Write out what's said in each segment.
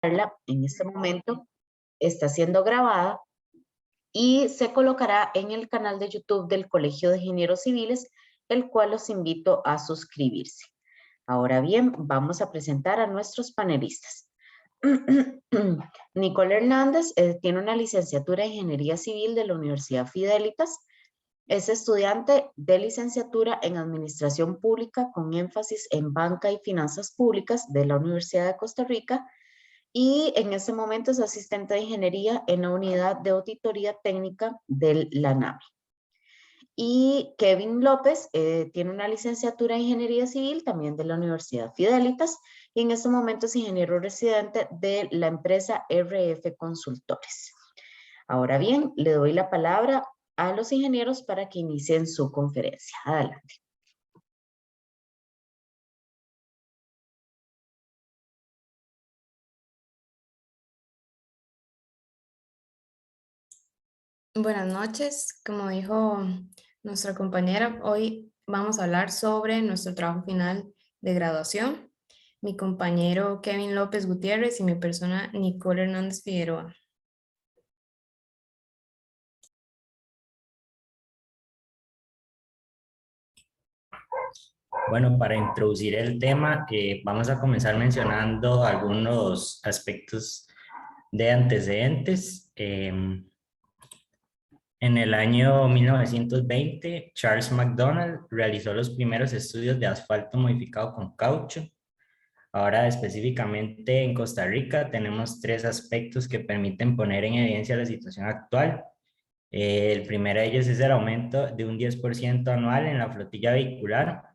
charla en este momento está siendo grabada y se colocará en el canal de YouTube del Colegio de Ingenieros Civiles, el cual los invito a suscribirse. Ahora bien, vamos a presentar a nuestros panelistas. Nicole Hernández tiene una licenciatura en Ingeniería Civil de la Universidad Fidelitas. Es estudiante de licenciatura en Administración Pública con énfasis en Banca y Finanzas Públicas de la Universidad de Costa Rica y en este momento es asistente de ingeniería en la unidad de auditoría técnica del LANAMI. Y Kevin López tiene una licenciatura en Ingeniería Civil también de la Universidad Fidelitas y en este momento es ingeniero residente de la empresa RF Consultores. Ahora bien, le doy la palabra a los ingenieros para que inicien su conferencia. Adelante. Buenas noches, como dijo nuestra compañera, hoy vamos a hablar sobre nuestro trabajo final de graduación. Mi compañero Kevin López Gutiérrez y mi persona Nicole Hernández Figueroa. Bueno, para introducir el tema, vamos a comenzar mencionando algunos aspectos de antecedentes. En el año 1920, Charles McDonald realizó los primeros estudios de asfalto modificado con caucho. Ahora, específicamente en Costa Rica, tenemos tres aspectos que permiten poner en evidencia la situación actual. El primero de ellos es el aumento de un 10% anual en la flotilla vehicular.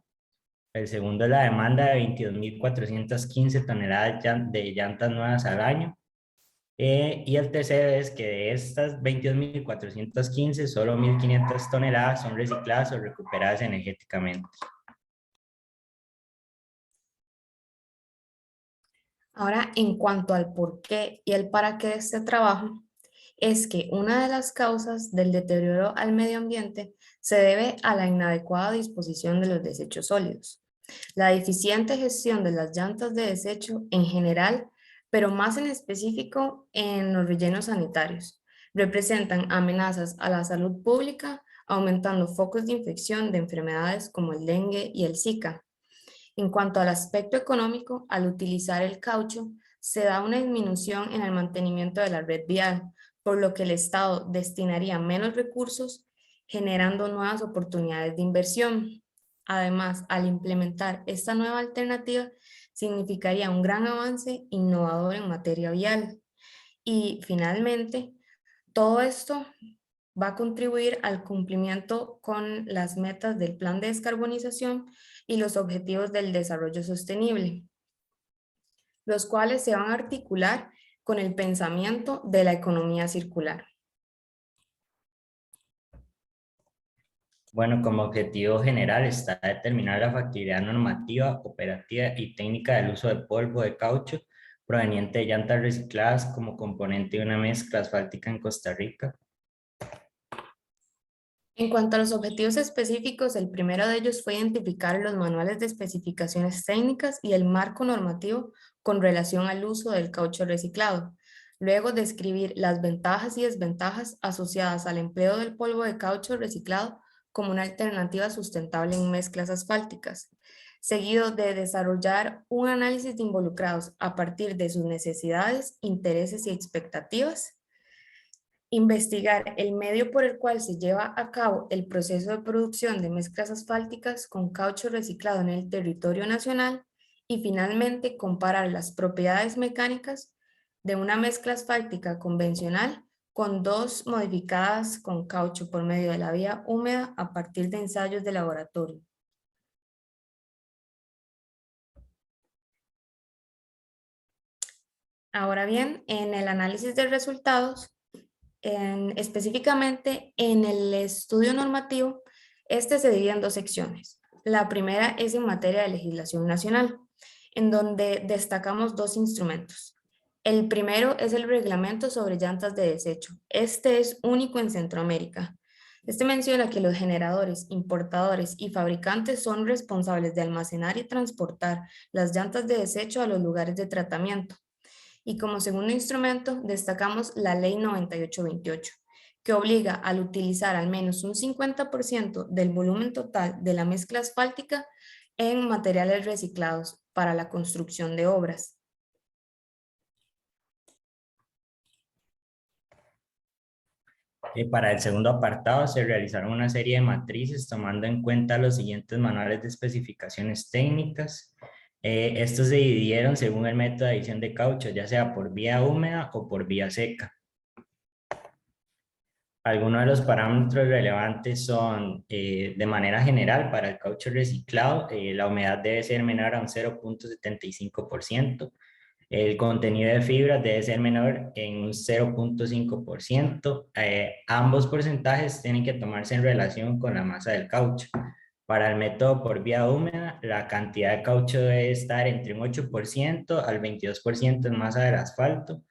El segundo es la demanda de 22.415 toneladas de llantas nuevas al año. Y el tercero es que de estas 22.415, solo 1.500 toneladas son recicladas o recuperadas energéticamente. Ahora, en cuanto al por qué y el para qué de este trabajo, es que una de las causas del deterioro al medio ambiente se debe a la inadecuada disposición de los desechos sólidos, la deficiente gestión de las llantas de desecho en general, pero más en específico en los rellenos sanitarios, representan amenazas a la salud pública, aumentando focos de infección de enfermedades como el dengue y el Zika. En cuanto al aspecto económico, al utilizar el caucho, se da una disminución en el mantenimiento de la red vial, por lo que el Estado destinaría menos recursos, generando nuevas oportunidades de inversión. Además, al implementar esta nueva alternativa, significaría un gran avance innovador en materia vial. Y finalmente, todo esto va a contribuir al cumplimiento con las metas del plan de descarbonización y los objetivos del desarrollo sostenible, los cuales se van a articular con el pensamiento de la economía circular. Bueno, como objetivo general está determinar la factibilidad normativa, operativa y técnica del uso de polvo de caucho proveniente de llantas recicladas como componente de una mezcla asfáltica en Costa Rica. En cuanto a los objetivos específicos, el primero de ellos fue identificar los manuales de especificaciones técnicas y el marco normativo con relación al uso del caucho reciclado. Luego, describir las ventajas y desventajas asociadas al empleo del polvo de caucho reciclado como una alternativa sustentable en mezclas asfálticas. Seguido de desarrollar un análisis de involucrados a partir de sus necesidades, intereses y expectativas. Investigar el medio por el cual se lleva a cabo el proceso de producción de mezclas asfálticas con caucho reciclado en el territorio nacional y finalmente comparar las propiedades mecánicas de una mezcla asfáltica convencional con dos modificadas con caucho por medio de la vía húmeda a partir de ensayos de laboratorio. Ahora bien, en el análisis de resultados, específicamente en el estudio normativo, este se divide en dos secciones. La primera es en materia de legislación nacional, en donde destacamos dos instrumentos. El primero es el reglamento sobre llantas de desecho. Este es único en Centroamérica. Este menciona que los generadores, importadores y fabricantes son responsables de almacenar y transportar las llantas de desecho a los lugares de tratamiento. Y como segundo instrumento destacamos la Ley 9828, que obliga al utilizar al menos un 50% del volumen total de la mezcla asfáltica en materiales reciclados para la construcción de obras. Para el segundo apartado se realizaron una serie de matrices tomando en cuenta los siguientes manuales de especificaciones técnicas. Estos se dividieron según el método de adición de caucho, ya sea por vía húmeda o por vía seca. Algunos de los parámetros relevantes son, de manera general, para el caucho reciclado, la humedad debe ser menor a un 0.75%. El contenido de fibras debe ser menor en un 0.5%. Ambos porcentajes tienen que tomarse en relación con la masa del caucho. Para el método por vía húmeda, la cantidad de caucho debe estar entre un 8% al 22% en masa del asfalto.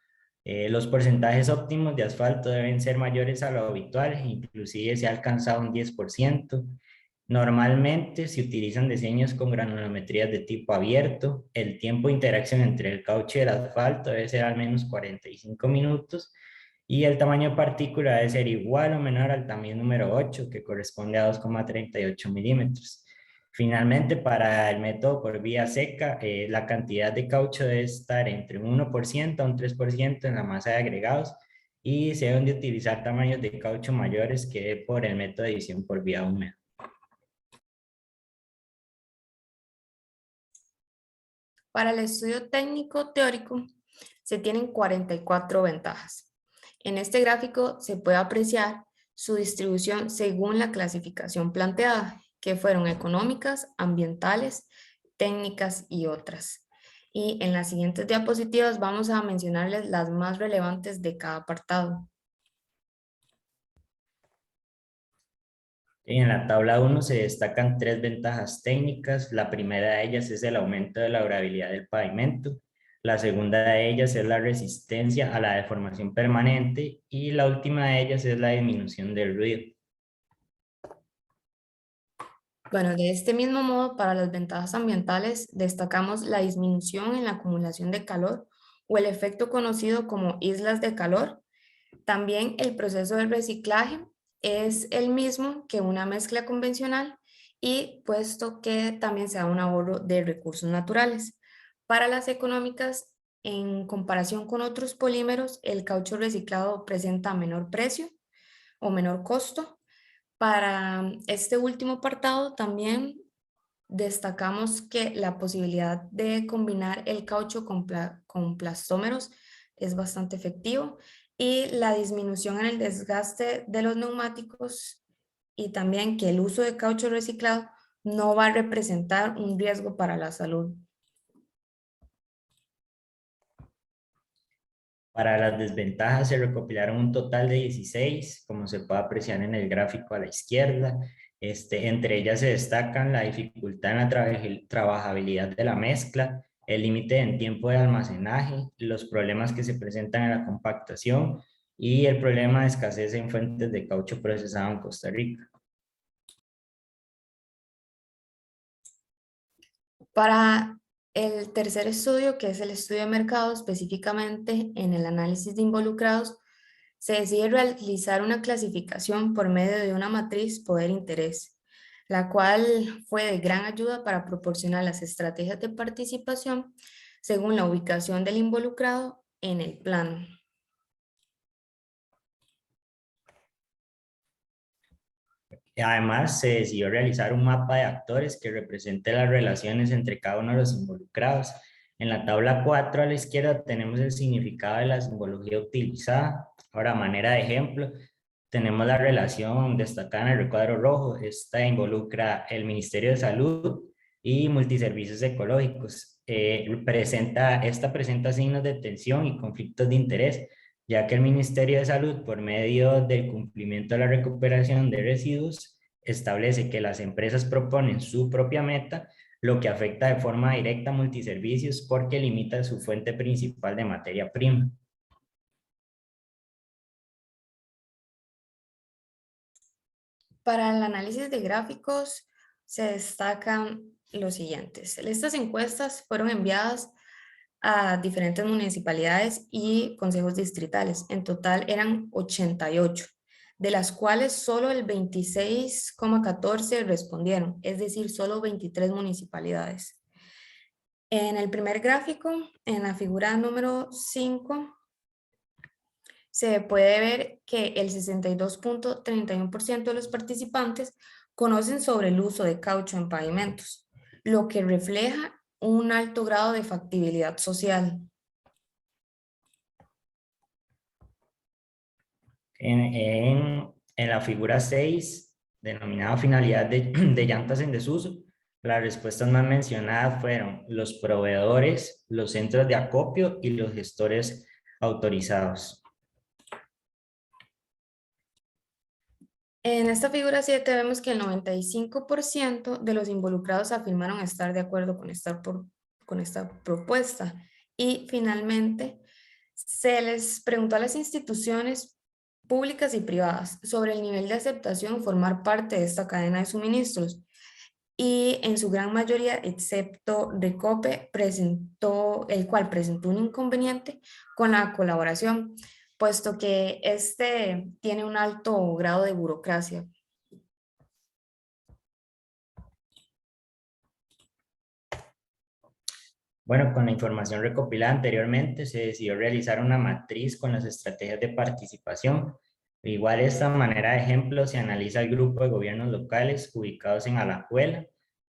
Los porcentajes óptimos de asfalto deben ser mayores a lo habitual, inclusive se ha alcanzado un 10%. Normalmente se utilizan diseños con granulometrías de tipo abierto. El tiempo de interacción entre el caucho y el asfalto debe ser al menos 45 minutos y el tamaño de partícula debe ser igual o menor al tamaño número 8, que corresponde a 2,38 milímetros. Finalmente, para el método por vía seca, la cantidad de caucho debe estar entre un 1% a un 3% en la masa de agregados y se deben de utilizar tamaños de caucho mayores que por el método de adición por vía húmeda. Para el estudio técnico teórico se tienen 44 ventajas. En este gráfico se puede apreciar su distribución según la clasificación planteada, que fueron económicas, ambientales, técnicas y otras. Y en las siguientes diapositivas vamos a mencionarles las más relevantes de cada apartado. En la tabla 1 se destacan 3 ventajas técnicas. La primera de ellas es el aumento de la durabilidad del pavimento. La segunda de ellas es la resistencia a la deformación permanente y la última de ellas es la disminución del ruido. Bueno, de este mismo modo, para las ventajas ambientales destacamos la disminución en la acumulación de calor o el efecto conocido como islas de calor. También el proceso de reciclaje es el mismo que una mezcla convencional y puesto que también se da un ahorro de recursos naturales. Para las económicas, en comparación con otros polímeros, el caucho reciclado presenta menor precio o menor costo. Para este último apartado también destacamos que la posibilidad de combinar el caucho con plastómeros es bastante efectivo y la disminución en el desgaste de los neumáticos y también que el uso de caucho reciclado no va a representar un riesgo para la salud. Para las desventajas se recopilaron un total de 16, como se puede apreciar en el gráfico a la izquierda. Entre ellas se destacan la dificultad en la trabajabilidad de la mezcla, el límite en tiempo de almacenaje, los problemas que se presentan en la compactación y el problema de escasez en fuentes de caucho procesado en Costa Rica. Para el tercer estudio, que es el estudio de mercado, específicamente en el análisis de involucrados, se decide realizar una clasificación por medio de una matriz poder-interés, la cual fue de gran ayuda para proporcionar las estrategias de participación según la ubicación del involucrado en el plano. Además, se decidió realizar un mapa de actores que represente las relaciones entre cada uno de los involucrados. En la tabla 4 a la izquierda tenemos el significado de la simbología utilizada. Ahora, a manera de ejemplo, tenemos la relación destacada en el recuadro rojo. Esta involucra el Ministerio de Salud y Multiservicios Ecológicos. Esta presenta signos de tensión y conflictos de interés, ya que el Ministerio de Salud, por medio del cumplimiento de la recuperación de residuos, establece que las empresas proponen su propia meta, lo que afecta de forma directa a multiservicios porque limita su fuente principal de materia prima. Para el análisis de gráficos se destacan los siguientes. Estas encuestas fueron enviadas a diferentes municipalidades y consejos distritales. En total eran 88, de las cuales solo el 26,14 respondieron, es decir, solo 23 municipalidades. En el primer gráfico, en la figura número 5, se puede ver que el 62,31% de los participantes conocen sobre el uso de caucho en pavimentos, lo que refleja un alto grado de factibilidad social. En la figura 6, denominada finalidad de llantas en desuso, las respuestas más mencionadas fueron los proveedores, los centros de acopio y los gestores autorizados. En esta figura 7 vemos que el 95% de los involucrados afirmaron estar de acuerdo con esta propuesta. Y finalmente, se les preguntó a las instituciones públicas y privadas sobre el nivel de aceptación en formar parte de esta cadena de suministros. Y en su gran mayoría, excepto Recope, el cual presentó un inconveniente con la colaboración, puesto que este tiene un alto grado de burocracia. Bueno, con la información recopilada anteriormente, se decidió realizar una matriz con las estrategias de participación. Igual de esta manera de ejemplo, se analiza el grupo de gobiernos locales ubicados en Alajuela.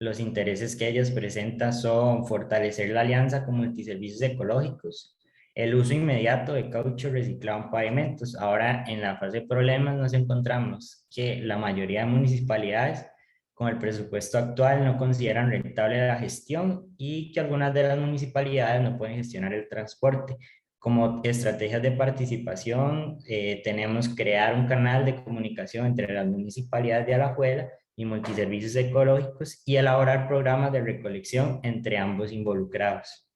Los intereses que ellos presentan son fortalecer la alianza con multiservicios ecológicos, el uso inmediato de caucho reciclado en pavimentos. Ahora, en la fase de problemas, nos encontramos que la mayoría de municipalidades con el presupuesto actual no consideran rentable la gestión y que algunas de las municipalidades no pueden gestionar el transporte. Como estrategias de participación, tenemos crear un canal de comunicación entre las municipalidades de Alajuela y multiservicios ecológicos y elaborar programas de recolección entre ambos involucrados.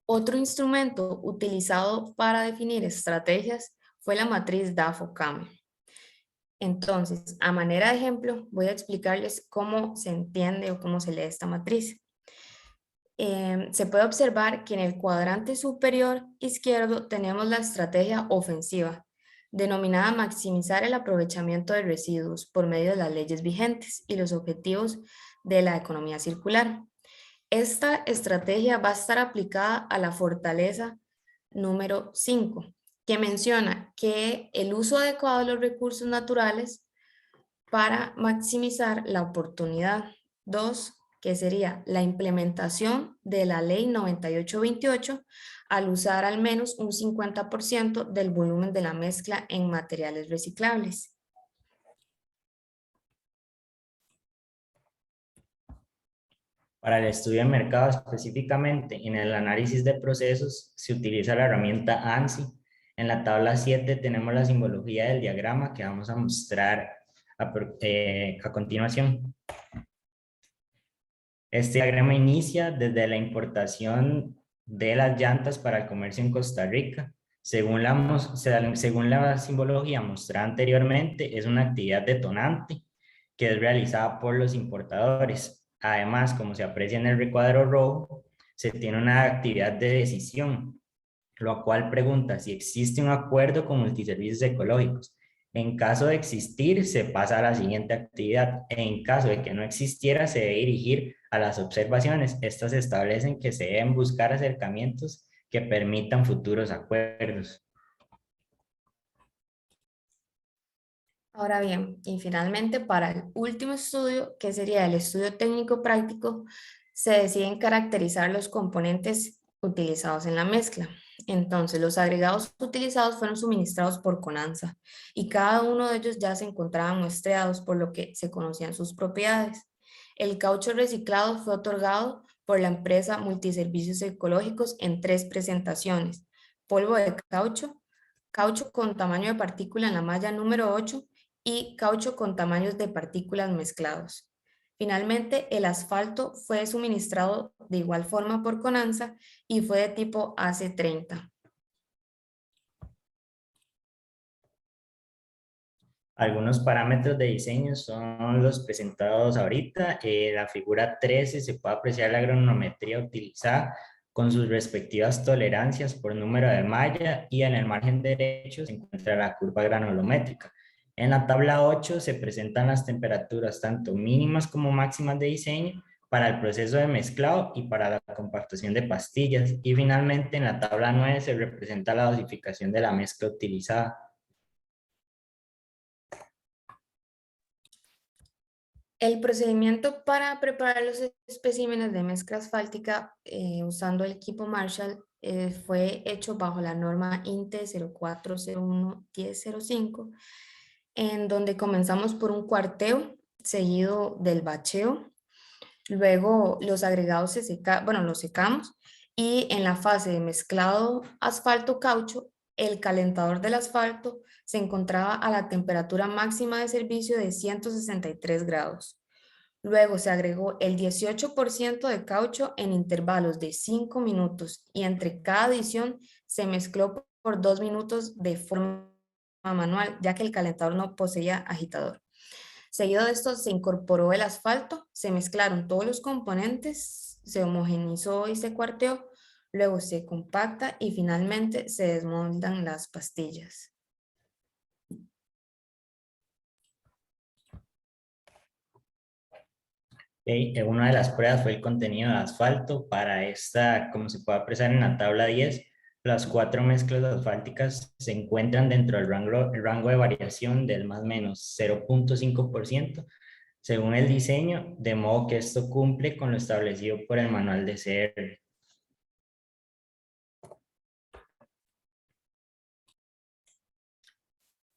Otro instrumento utilizado para definir estrategias fue la matriz DAFO-CAM. Entonces, a manera de ejemplo, voy a explicarles cómo se entiende o cómo se lee esta matriz. Se puede observar que en el cuadrante superior izquierdo tenemos la estrategia ofensiva, denominada maximizar el aprovechamiento de residuos por medio de las leyes vigentes y los objetivos de la economía circular. Esta estrategia va a estar aplicada a la fortaleza número 5, que menciona que el uso adecuado de los recursos naturales para maximizar la oportunidad. 2, que sería la implementación de la ley 9828 al usar al menos un 50% del volumen de la mezcla en materiales reciclables. Para el estudio de mercado específicamente, en el análisis de procesos se utiliza la herramienta ANSI. En la tabla 7 tenemos la simbología del diagrama que vamos a mostrar a continuación. Este diagrama inicia desde la importación de las llantas para el comercio en Costa Rica. Según la simbología mostrada anteriormente, es una actividad detonante que es realizada por los importadores. Además, como se aprecia en el recuadro rojo, se tiene una actividad de decisión, lo cual pregunta si existe un acuerdo con multiservicios ecológicos. En caso de existir, se pasa a la siguiente actividad. En caso de que no existiera, se debe dirigir a las observaciones. Estas establecen que se deben buscar acercamientos que permitan futuros acuerdos. Ahora bien, y finalmente para el último estudio, que sería el estudio técnico práctico, se deciden caracterizar los componentes utilizados en la mezcla. Entonces, los agregados utilizados fueron suministrados por Conanza y cada uno de ellos ya se encontraban muestreados, por lo que se conocían sus propiedades. El caucho reciclado fue otorgado por la empresa Multiservicios Ecológicos en 3 presentaciones: polvo de caucho, caucho con tamaño de partícula en la malla número 8 y caucho con tamaños de partículas mezclados. Finalmente, el asfalto fue suministrado de igual forma por Conanza y fue de tipo AC30. Algunos parámetros de diseño son los presentados ahorita. La figura 13 se puede apreciar la granulometría utilizada con sus respectivas tolerancias por número de malla, y en el margen derecho se encuentra la curva granulométrica. En la tabla 8 se presentan las temperaturas tanto mínimas como máximas de diseño para el proceso de mezclado y para la compactación de pastillas. Y finalmente en la tabla 9 se representa la dosificación de la mezcla utilizada. El procedimiento para preparar los especímenes de mezcla asfáltica usando el equipo Marshall fue hecho bajo la norma INTE 0401-1005, en donde comenzamos por un cuarteo seguido del bacheo. Luego los agregados los secamos, y en la fase de mezclado asfalto-caucho, el calentador del asfalto se encontraba a la temperatura máxima de servicio de 163 grados. Luego se agregó el 18% de caucho en intervalos de 5 minutos, y entre cada adición se mezcló por 2 minutos de forma manual, ya que el calentador no poseía agitador. Seguido de esto se incorporó el asfalto, se mezclaron todos los componentes, se homogenizó y se cuarteó, luego se compacta y finalmente se desmoldan las pastillas. Una de las pruebas fue el contenido de asfalto. Para esta, como se puede apreciar en la tabla 10, las 4 mezclas asfálticas se encuentran dentro del rango de variación del más o menos 0.5% según el diseño, de modo que esto cumple con lo establecido por el manual de CR.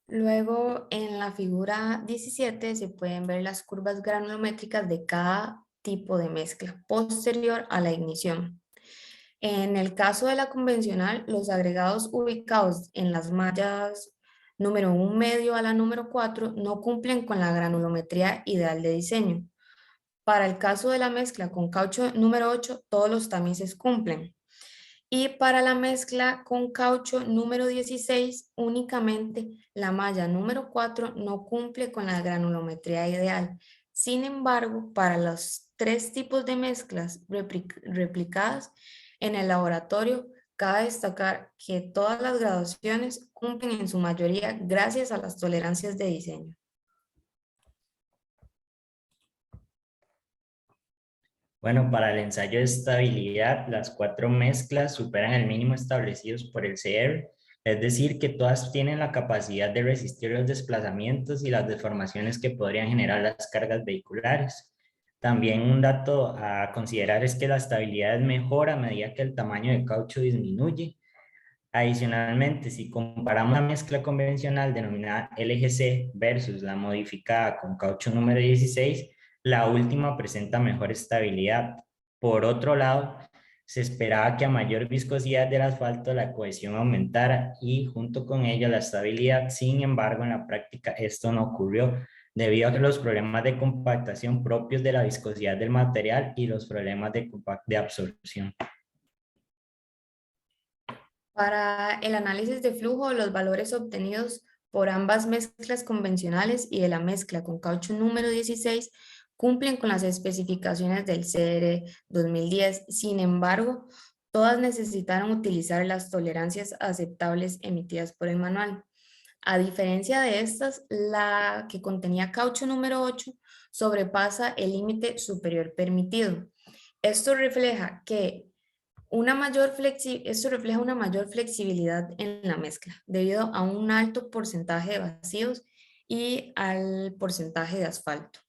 Luego en la figura 17 se pueden ver las curvas granulométricas de cada tipo de mezcla posterior a la ignición. En el caso de la convencional, los agregados ubicados en las mallas número 1 medio a la número 4 no cumplen con la granulometría ideal de diseño. Para el caso de la mezcla con caucho número 8, todos los tamices cumplen. Y para la mezcla con caucho número 16, únicamente la malla número 4 no cumple con la granulometría ideal. Sin embargo, para los 3 tipos de mezclas replicadas en el laboratorio, cabe destacar que todas las graduaciones cumplen en su mayoría gracias a las tolerancias de diseño. Bueno, para el ensayo de estabilidad, las 4 mezclas superan el mínimo establecidos por el CR, es decir, que todas tienen la capacidad de resistir los desplazamientos y las deformaciones que podrían generar las cargas vehiculares. También un dato a considerar es que la estabilidad mejora a medida que el tamaño de caucho disminuye. Adicionalmente, si comparamos la mezcla convencional denominada LGC versus la modificada con caucho número 16, la última presenta mejor estabilidad. Por otro lado, se esperaba que a mayor viscosidad del asfalto la cohesión aumentara y junto con ello la estabilidad. Sin embargo, en la práctica esto no ocurrió debido a los problemas de compactación propios de la viscosidad del material y los problemas de absorción. Para el análisis de flujo, los valores obtenidos por ambas mezclas convencionales y de la mezcla con caucho número 16 cumplen con las especificaciones del CR 2010. Sin embargo, todas necesitaron utilizar las tolerancias aceptables emitidas por el manual. A diferencia de estas, la que contenía caucho número 8 sobrepasa el límite superior permitido. Esto refleja una mayor flexibilidad en la mezcla debido a un alto porcentaje de vacíos y al porcentaje de asfalto.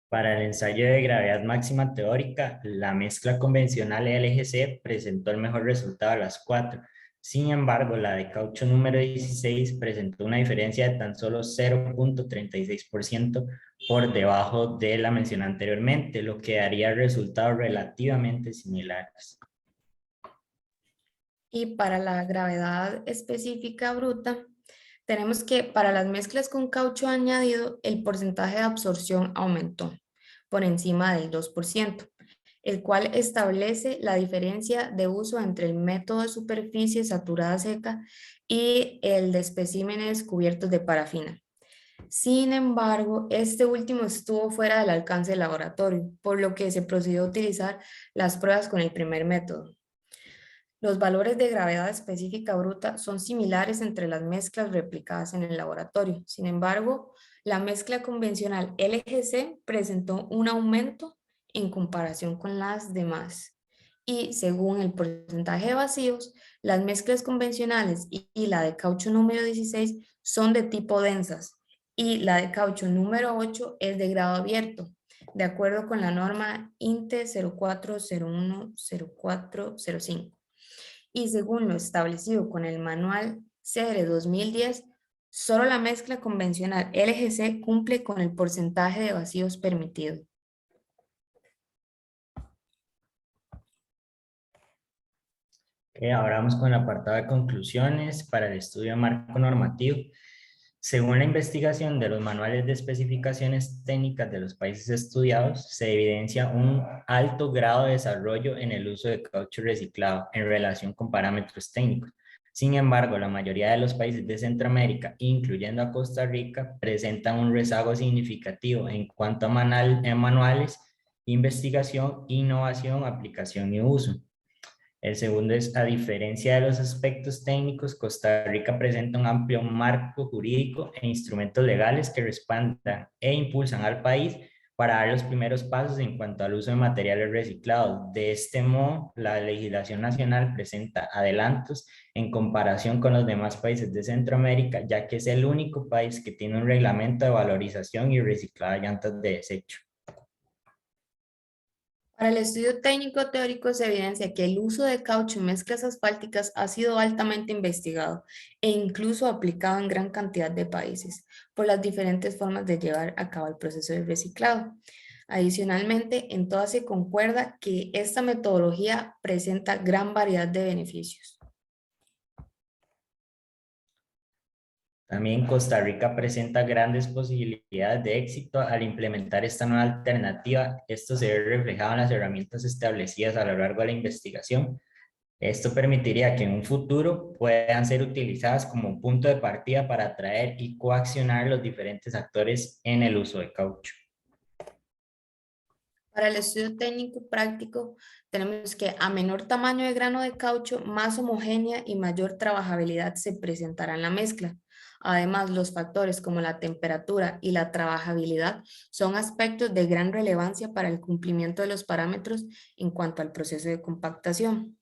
Para el ensayo de gravedad máxima teórica, la mezcla convencional LGC presentó el mejor resultado de las 4. Sin embargo, la de caucho número 16 presentó una diferencia de tan solo 0.36% por debajo de la mencionada anteriormente, lo que daría resultados relativamente similares. Y para la gravedad específica bruta, tenemos que para las mezclas con caucho añadido, el porcentaje de absorción aumentó por encima del 2%. el cual establece la diferencia de uso entre el método de superficie saturada seca y el de especímenes cubiertos de parafina. Sin embargo, este último estuvo fuera del alcance del laboratorio, por lo que se procedió a utilizar las pruebas con el primer método. Los valores de gravedad específica bruta son similares entre las mezclas replicadas en el laboratorio. Sin embargo, la mezcla convencional LGC presentó un aumento en comparación con las demás. Y según el porcentaje de vacíos, las mezclas convencionales y la de caucho número 16 son de tipo densas y la de caucho número 8 es de grado abierto, de acuerdo con la norma INTE 04010405. Y según lo establecido con el manual CR 2010, solo la mezcla convencional LGC cumple con el porcentaje de vacíos permitido. Ahora vamos con el apartado de conclusiones para el estudio de marco normativo. Según la investigación de los manuales de especificaciones técnicas de los países estudiados, se evidencia un alto grado de desarrollo en el uso de caucho reciclado en relación con parámetros técnicos. Sin embargo, la mayoría de los países de Centroamérica, incluyendo a Costa Rica, presentan un rezago significativo en cuanto a manuales, investigación, innovación, aplicación y uso. El segundo es, a diferencia de los aspectos técnicos, Costa Rica presenta un amplio marco jurídico e instrumentos legales que respaldan e impulsan al país para dar los primeros pasos en cuanto al uso de materiales reciclados. De este modo, la legislación nacional presenta adelantos en comparación con los demás países de Centroamérica, ya que es el único país que tiene un reglamento de valorización y reciclado de llantas de desecho. Para el estudio técnico teórico se evidencia que el uso de caucho en mezclas asfálticas ha sido altamente investigado e incluso aplicado en gran cantidad de países por las diferentes formas de llevar a cabo el proceso de reciclado. Adicionalmente, en todas se concuerda que esta metodología presenta gran variedad de beneficios. También Costa Rica presenta grandes posibilidades de éxito al implementar esta nueva alternativa. Esto se ve reflejado en las herramientas establecidas a lo largo de la investigación. Esto permitiría que en un futuro puedan ser utilizadas como un punto de partida para atraer y coaccionar los diferentes actores en el uso de caucho. Para el estudio técnico práctico, tenemos que a menor tamaño de grano de caucho, más homogénea y mayor trabajabilidad se presentará en la mezcla. Además, los factores como la temperatura y la trabajabilidad son aspectos de gran relevancia para el cumplimiento de los parámetros en cuanto al proceso de compactación.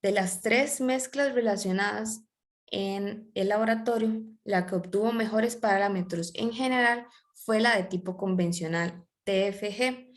De las 3 mezclas relacionadas en el laboratorio, la que obtuvo mejores parámetros en general fue la de tipo convencional, TFG.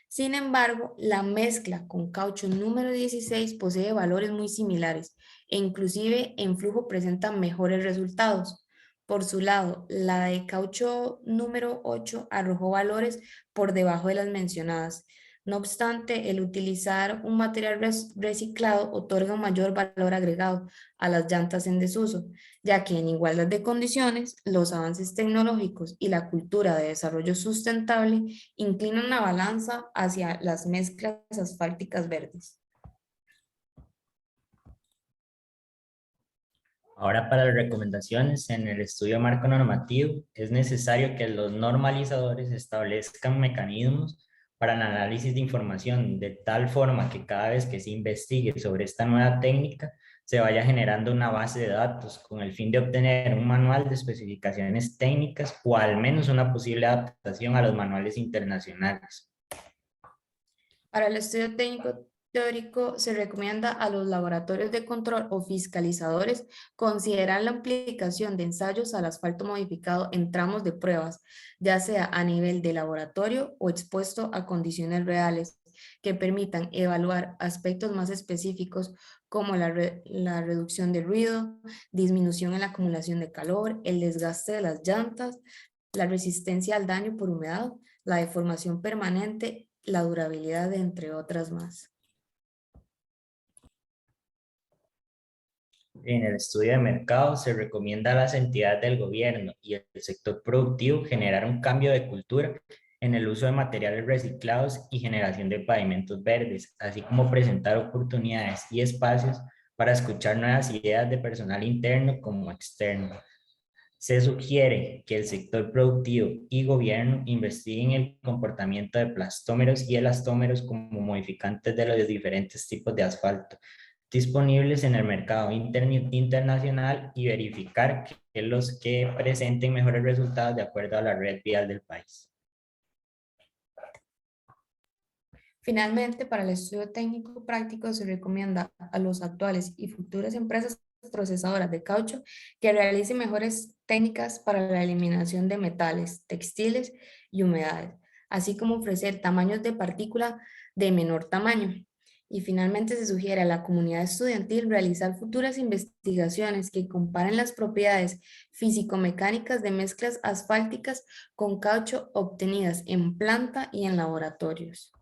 Sin embargo, la mezcla con caucho número 16 posee valores muy similares e inclusive en flujo presenta mejores resultados. Por su lado, la de caucho número 8 arrojó valores por debajo de las mencionadas. No obstante, el utilizar un material reciclado otorga un mayor valor agregado a las llantas en desuso, ya que en igualdad de condiciones, los avances tecnológicos y la cultura de desarrollo sustentable inclinan la balanza hacia las mezclas asfálticas verdes. Ahora, para las recomendaciones en el estudio de marco normativo, es necesario que los normalizadores establezcan mecanismos para el análisis de información de tal forma que cada vez que se investigue sobre esta nueva técnica, se vaya generando una base de datos con el fin de obtener un manual de especificaciones técnicas o al menos una posible adaptación a los manuales internacionales. Para el estudio técnico teórico se recomienda a los laboratorios de control o fiscalizadores considerar la aplicación de ensayos al asfalto modificado en tramos de pruebas, ya sea a nivel de laboratorio o expuesto a condiciones reales, que permitan evaluar aspectos más específicos como la reducción de ruido, disminución en la acumulación de calor, el desgaste de las llantas, la resistencia al daño por humedad, la deformación permanente, la durabilidad, entre otras más. En el estudio de mercado se recomienda a las entidades del gobierno y el sector productivo generar un cambio de cultura en el uso de materiales reciclados y generación de pavimentos verdes, así como presentar oportunidades y espacios para escuchar nuevas ideas de personal interno como externo. Se sugiere que el sector productivo y gobierno investiguen el comportamiento de plastómeros y elastómeros como modificantes de los diferentes tipos de asfalto disponibles en el mercado internacional y verificar que los que presenten mejores resultados de acuerdo a la red vial del país. Finalmente, para el estudio técnico práctico se recomienda a los actuales y futuras empresas procesadoras de caucho que realicen mejores técnicas para la eliminación de metales, textiles y humedades, así como ofrecer tamaños de partícula de menor tamaño. Y finalmente se sugiere a la comunidad estudiantil realizar futuras investigaciones que comparen las propiedades físico-mecánicas de mezclas asfálticas con caucho obtenidas en planta y en laboratorios.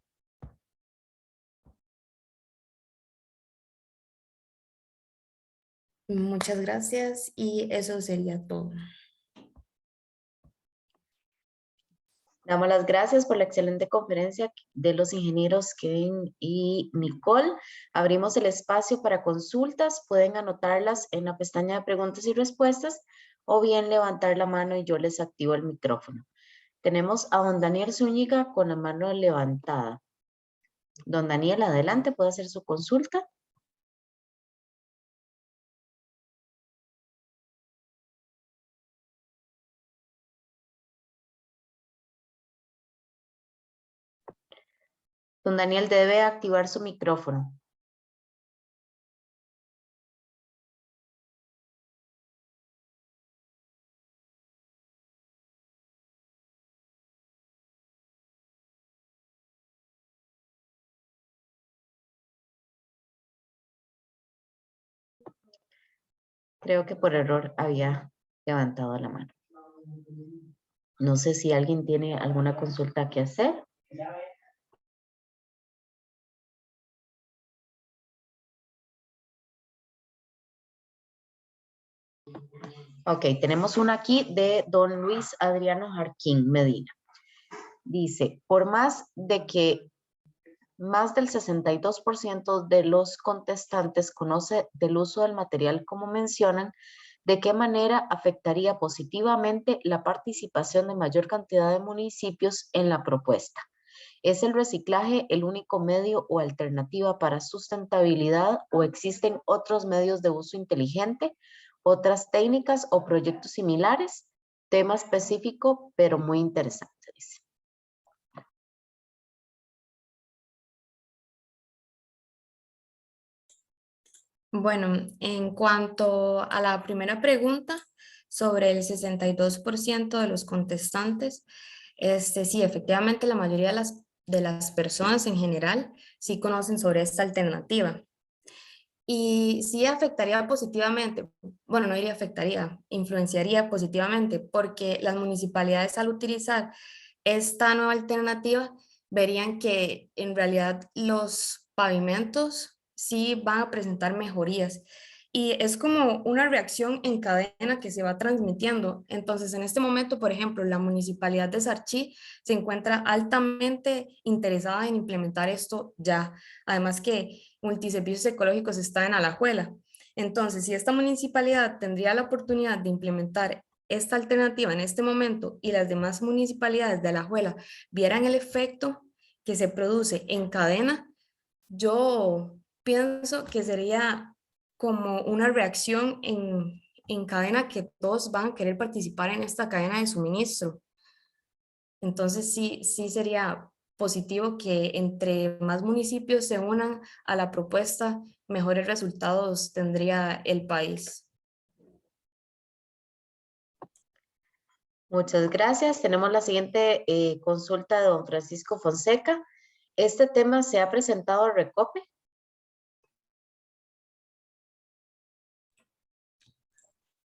Muchas gracias y eso sería todo. Damos las gracias por la excelente conferencia de los ingenieros Kevin y Nicole. Abrimos el espacio para consultas. Pueden anotarlas en la pestaña de preguntas y respuestas o bien levantar la mano y yo les activo el micrófono. Tenemos a don Daniel Zúñiga con la mano levantada. Don Daniel, adelante, puede hacer su consulta. Don Daniel debe activar su micrófono. Creo que por error había levantado la mano. No sé si alguien tiene alguna consulta que hacer. Ok, tenemos una aquí de don Luis Adriano Jarquín Medina. Dice, por más de que más del 62% de los contestantes conoce del uso del material como mencionan, ¿de qué manera afectaría positivamente la participación de mayor cantidad de municipios en la propuesta? ¿Es el reciclaje el único medio o alternativa para sustentabilidad o existen otros medios de uso inteligente, otras técnicas o proyectos similares? Tema específico, pero muy interesante, dice. Bueno, en cuanto a la primera pregunta sobre el 62% de los contestantes, sí, efectivamente la mayoría de las personas en general sí conocen sobre esta alternativa. Y sí afectaría positivamente, bueno, no diría afectaría, influenciaría positivamente, porque las municipalidades al utilizar esta nueva alternativa verían que en realidad los pavimentos sí van a presentar mejorías. Y es como una reacción en cadena que se va transmitiendo. Entonces, en este momento, por ejemplo, la municipalidad de Sarchí se encuentra altamente interesada en implementar esto ya. Además que Multiservicios Ecológicos está en Alajuela. Entonces, si esta municipalidad tendría la oportunidad de implementar esta alternativa en este momento y las demás municipalidades de Alajuela vieran el efecto que se produce en cadena, yo pienso que sería como una reacción en cadena que todos van a querer participar en esta cadena de suministro. Entonces sí sería positivo que entre más municipios se unan a la propuesta, mejores resultados tendría el país. Muchas gracias. Tenemos la siguiente consulta de don Francisco Fonseca. ¿Este tema se ha presentado al Recope?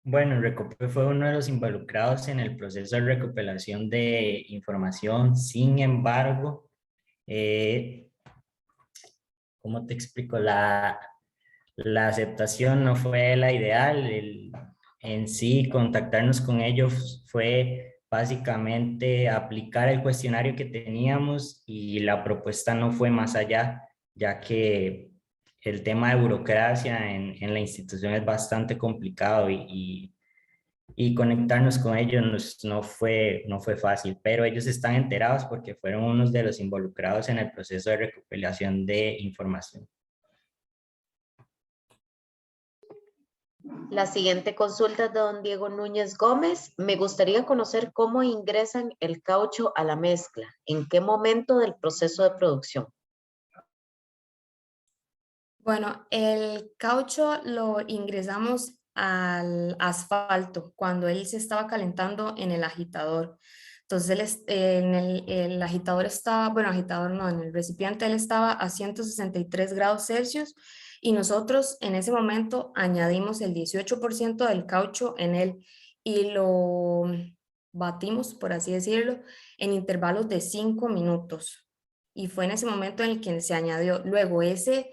Bueno, Recope fue uno de los involucrados en el proceso de recopilación de información. Sin embargo, ¿cómo te explico? La aceptación no fue la ideal. En sí, contactarnos con ellos fue básicamente aplicar el cuestionario que teníamos y la propuesta no fue más allá, ya que el tema de burocracia en la institución es bastante complicado y conectarnos con ellos no fue fácil, pero ellos están enterados porque fueron unos de los involucrados en el proceso de recopilación de información. La siguiente consulta es de don Diego Núñez Gómez. Me gustaría conocer cómo ingresan el caucho a la mezcla. ¿En qué momento del proceso de producción? Bueno, el caucho lo ingresamos al asfalto cuando él se estaba calentando en el agitador. Entonces, el agitador estaba, bueno, agitador no, en el recipiente él estaba a 163 grados Celsius y nosotros en ese momento añadimos el 18% del caucho en él y lo batimos, por así decirlo, en intervalos de 5 minutos. Y fue en ese momento en el que se añadió. Luego ese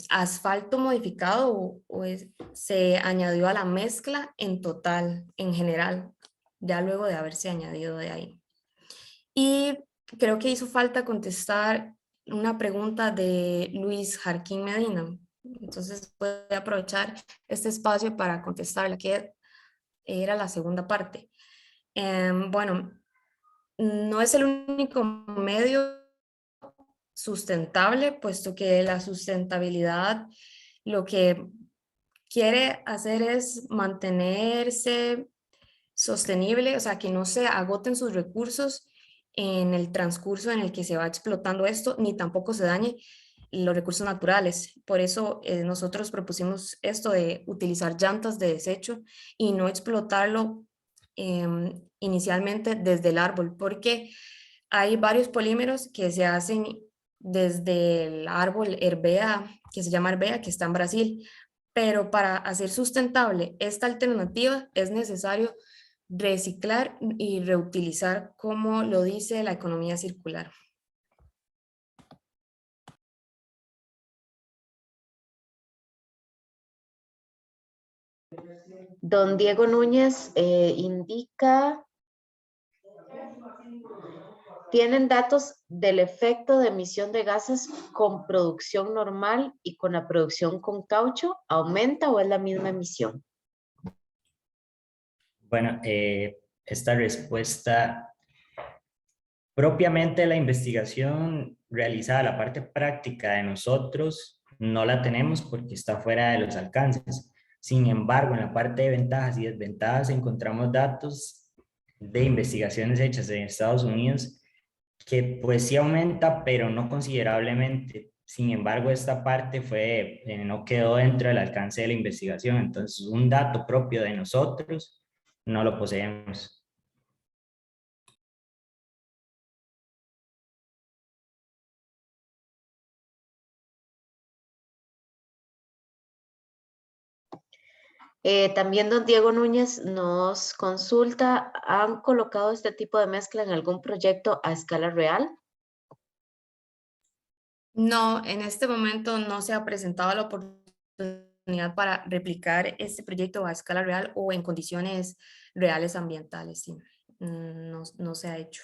asfalto modificado se añadió a la mezcla en total, en general, ya luego de haberse añadido de ahí. Y creo que hizo falta contestar una pregunta de Luis Jarquín Medina. Entonces voy a aprovechar este espacio para contestarla, que era la segunda parte. Bueno, no es el único medio sustentable, puesto que la sustentabilidad lo que quiere hacer es mantenerse sostenible, o sea, que no se agoten sus recursos en el transcurso en el que se va explotando esto, ni tampoco se dañe los recursos naturales. Por eso nosotros propusimos esto de utilizar llantas de desecho y no explotarlo inicialmente desde el árbol, porque hay varios polímeros que se hacen desde el árbol herbea, que se llama herbea, que está en Brasil, pero para hacer sustentable esta alternativa es necesario reciclar y reutilizar, como lo dice la economía circular. Don Diego Núñez indica, ¿tienen datos del efecto de emisión de gases con producción normal y con la producción con caucho? ¿Aumenta o es la misma emisión? Bueno, esta respuesta, propiamente la investigación realizada, la parte práctica de nosotros, no la tenemos porque está fuera de los alcances. Sin embargo, en la parte de ventajas y desventajas encontramos datos de investigaciones hechas en Estados Unidos que pues sí aumenta, pero no considerablemente. Sin embargo, esta parte no quedó dentro del alcance de la investigación. Entonces, un dato propio de nosotros no lo poseemos. También don Diego Núñez nos consulta, ¿han colocado este tipo de mezcla en algún proyecto a escala real? No, en este momento no se ha presentado la oportunidad para replicar este proyecto a escala real o en condiciones reales ambientales. Sí. No se ha hecho.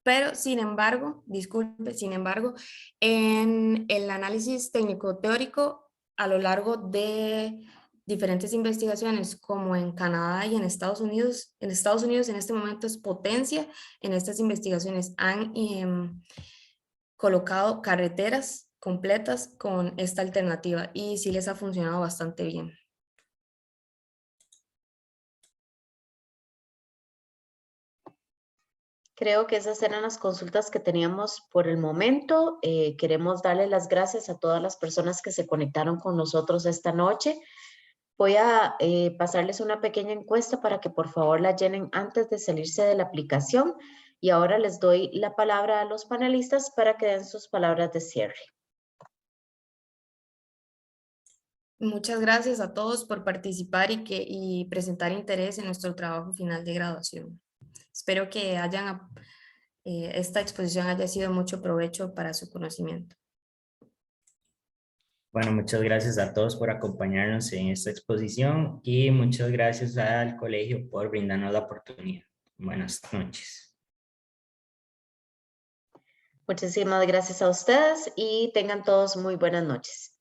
Pero, sin embargo, disculpe, sin embargo, en el análisis técnico-teórico, a lo largo de diferentes investigaciones, como en Canadá y en Estados Unidos en este momento es potencia, en estas investigaciones han colocado carreteras completas con esta alternativa y sí les ha funcionado bastante bien. Creo que esas eran las consultas que teníamos por el momento. Queremos darle las gracias a todas las personas que se conectaron con nosotros esta noche. Voy a pasarles una pequeña encuesta para que por favor la llenen antes de salirse de la aplicación. Y ahora les doy la palabra a los panelistas para que den sus palabras de cierre. Muchas gracias a todos por participar y presentar interés en nuestro trabajo final de graduación. Espero que esta exposición haya sido de mucho provecho para su conocimiento. Bueno, muchas gracias a todos por acompañarnos en esta exposición y muchas gracias al colegio por brindarnos la oportunidad. Buenas noches. Muchísimas gracias a ustedes y tengan todos muy buenas noches.